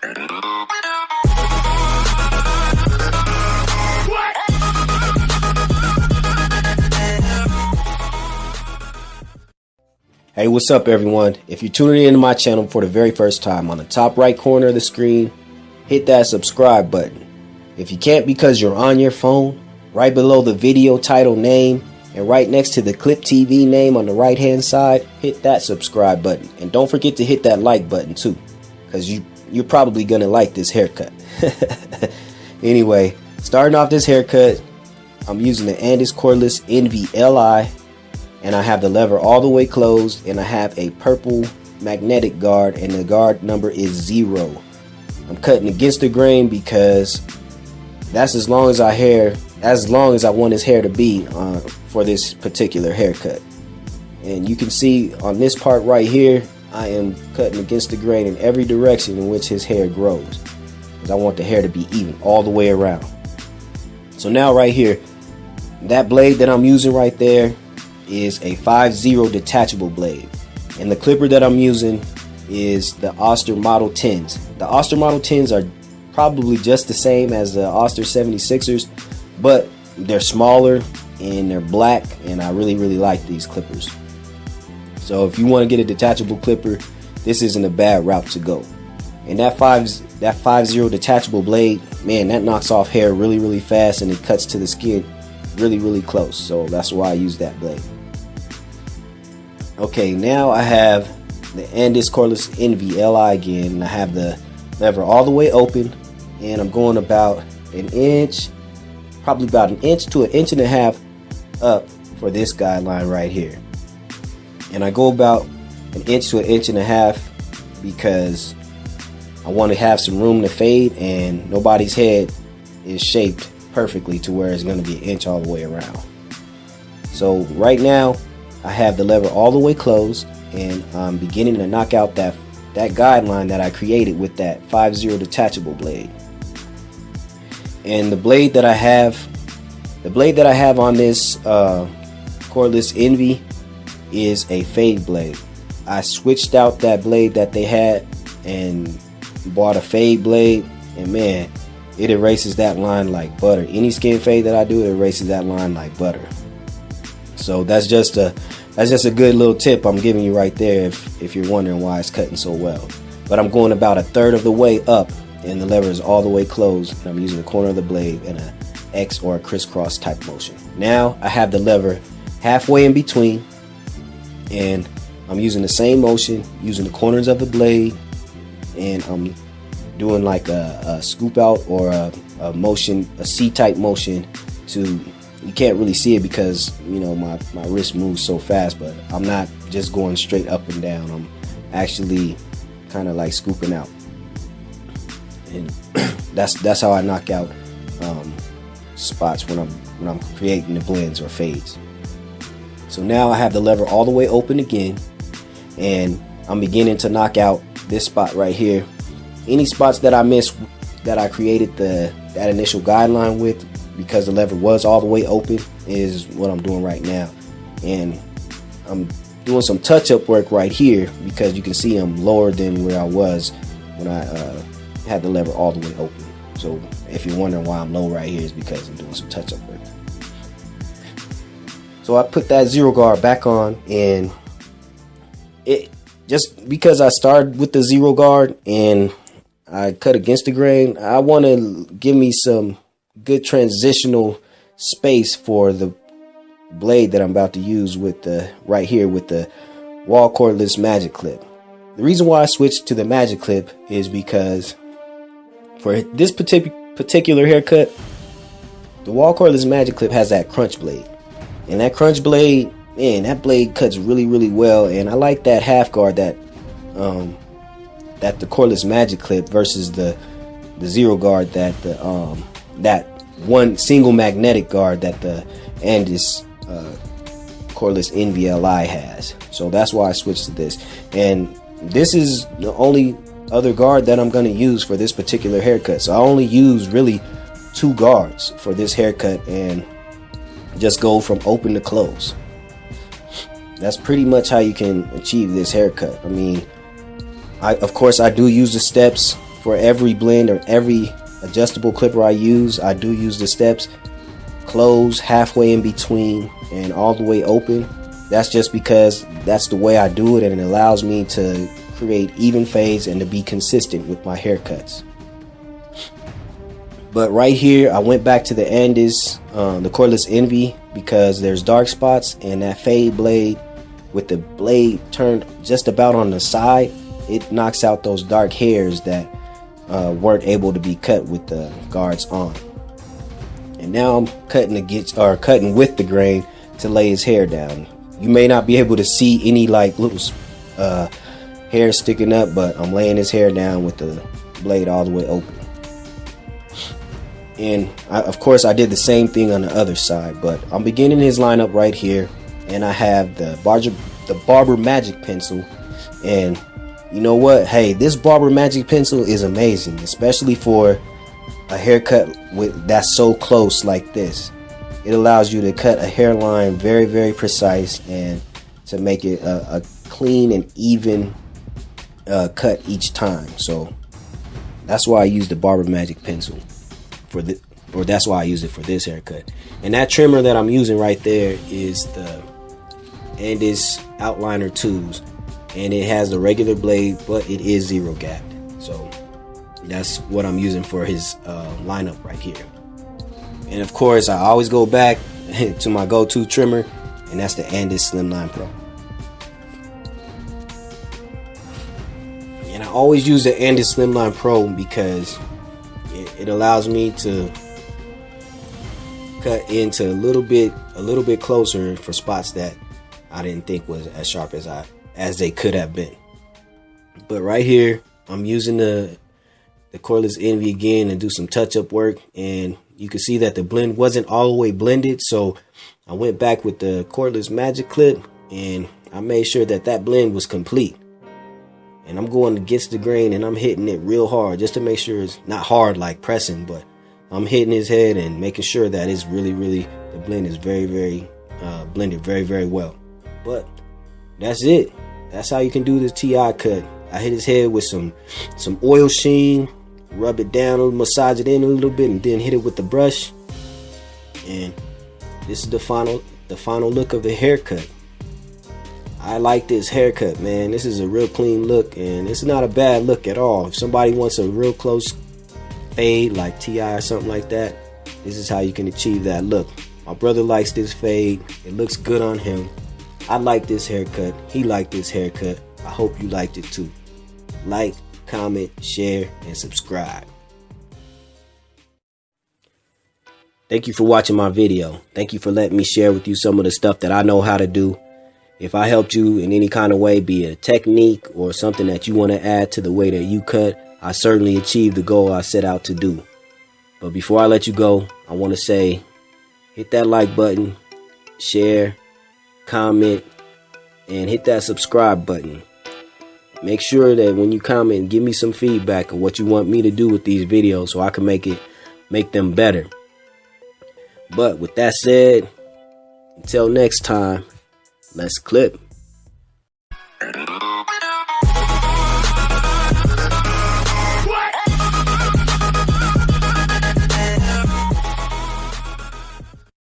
Hey, what's up everyone? If you're tuning into my channel for the very first time, on the top right corner of the screen, hit that subscribe button. If you can't because you're on your phone, right below the video title name and right next to the Clip TV name on the right hand side, hit that subscribe button. And don't forget to hit that like button too, because you're probably gonna like this haircut. Anyway, starting off this haircut, I'm using the Andis Cordless NV-Li, and I have the lever all the way closed, and I have a purple magnetic guard, and the guard number is 0. I'm cutting against the grain because that's as long as I want his hair to be for this particular haircut. And you can see on this part right here, I am cutting against the grain in every direction in which his hair grows, because I want the hair to be even all the way around. So now right here, that blade that I'm using right there is a 5.0 detachable blade, and the clipper that I'm using is the Oster Model 10s. The Oster Model 10s are probably just the same as the Oster 76ers, but they're smaller and they're black, and I really like these clippers. So if you want to get a detachable clipper, this isn't a bad route to go. And that 5.0 detachable blade, man, that knocks off hair really fast, and it cuts to the skin really close. So that's why I use that blade. Okay, now I have the Andis Cordless NV-Li again, and I have the lever all the way open, and I'm going about an inch, probably about an inch to an inch and a half up for this guideline right here. And I go about an inch to an inch and a half because I want to have some room to fade, and nobody's head is shaped perfectly to where it's going to be an inch all the way around. So right now I have the lever all the way closed, and I'm beginning to knock out that guideline that I created with that 5.0 detachable blade. And the blade that I have on this Cordless Envy is a fade blade. I switched out that blade that they had and bought a fade blade, and man, it erases that line like butter. Any skin fade that I do, it erases that line like butter. So that's just a good little tip I'm giving you right there if you're wondering why it's cutting so well. But I'm going about a third of the way up, and the lever is all the way closed, and I'm using the corner of the blade in a X or a crisscross type motion. Now I have the lever halfway in between, and I'm using the same motion, using the corners of the blade, and I'm doing like a scoop out or a motion, a C type motion to. You can't really see it because, you know, my wrist moves so fast, but I'm not just going straight up and down. I'm actually kind of like scooping out, and that's how I knock out spots when I'm creating the blends or fades. So now I have the lever all the way open again, and I'm beginning to knock out this spot right here. Any spots that I missed that I created that initial guideline with, because the lever was all the way open, is what I'm doing right now. And I'm doing some touch-up work right here because you can see I'm lower than where I was when I had the lever all the way open. So if you're wondering why I'm low right here, is because I'm doing some touch-up work. So I put that 0 guard back on, and it just because I started with the 0 guard and I cut against the grain, I want to give me some good transitional space for the blade that I'm about to use with the right here with the wall cordless magic clip. The reason why I switched to the magic clip is because for this particular haircut, the wall cordless magic clip has that crunch blade, and that crunch blade, man, that blade cuts really well. And I like that half guard that the cordless magic clip versus the 0 guard that that one single magnetic guard that the Andis Cordless NV-Li has. So that's why I switched to this, and this is the only other guard that I'm going to use for this particular haircut. So I only use really 2 guards for this haircut, and just go from open to close. That's pretty much how you can achieve this haircut. I mean, of course I do use the steps for every blend or every adjustable clipper I do use the steps close, halfway in between, and all the way open. That's just because that's the way I do it, and it allows me to create even fades and to be consistent with my haircuts. But right here, I went back to the Andis, the Cordless Envy, because there's dark spots, and that fade blade, with the blade turned just about on the side, it knocks out those dark hairs that weren't able to be cut with the guards on. And now I'm cutting with the grain to lay his hair down. You may not be able to see any like little hair sticking up, but I'm laying his hair down with the blade all the way open. And of course I did the same thing on the other side, but I'm beginning his lineup right here, and I have the Barber Magic Pencil. And you know what? Hey, this Barber Magic Pencil is amazing, especially for a haircut that's so close like this. It allows you to cut a hairline very, very precise, and to make it a clean and even cut each time. So that's why I use the Barber Magic Pencil that's why I use it for this haircut. And that trimmer that I'm using right there is the Andis Outliner 2s, and it has the regular blade, but it is zero gapped. So that's what I'm using for his lineup right here. And of course, I always go back to my go-to trimmer, and that's the Andis Slimline Pro. And I always use the Andis Slimline Pro because it allows me to cut into a little bit closer for spots that I didn't think was as sharp as they could have been. But right here, I'm using the Cordless Envy again and do some touch-up work, and you can see that the blend wasn't all the way blended, so I went back with the Cordless Magic Clip and I made sure that blend was complete. And I'm going against the grain and I'm hitting it real hard just to make sure it's not hard like pressing, but I'm hitting his head and making sure that it's really, the blend is very, very blended very, very well. But that's it. That's how you can do this TI cut. I hit his head with some oil sheen, rub it down, massage it in a little bit, and then hit it with the brush. And this is the final look of the haircut. I like this haircut, man. This is a real clean look, and it's not a bad look at all. If somebody wants a real close fade like T.I. or something like that, this is how you can achieve that look. My brother likes this fade. It looks good on him. I like this haircut. He liked this haircut. I hope you liked it too. Like, comment, share, and subscribe. Thank you for watching my video. Thank you for letting me share with you some of the stuff that I know how to do. If I helped you in any kind of way, be a technique or something that you want to add to the way that you cut, I certainly achieved the goal I set out to do. But before I let you go, I want to say, hit that like button, share, comment, and hit that subscribe button. Make sure that when you comment, give me some feedback of what you want me to do with these videos so I can make them better. But with that said, until next time, let's clip.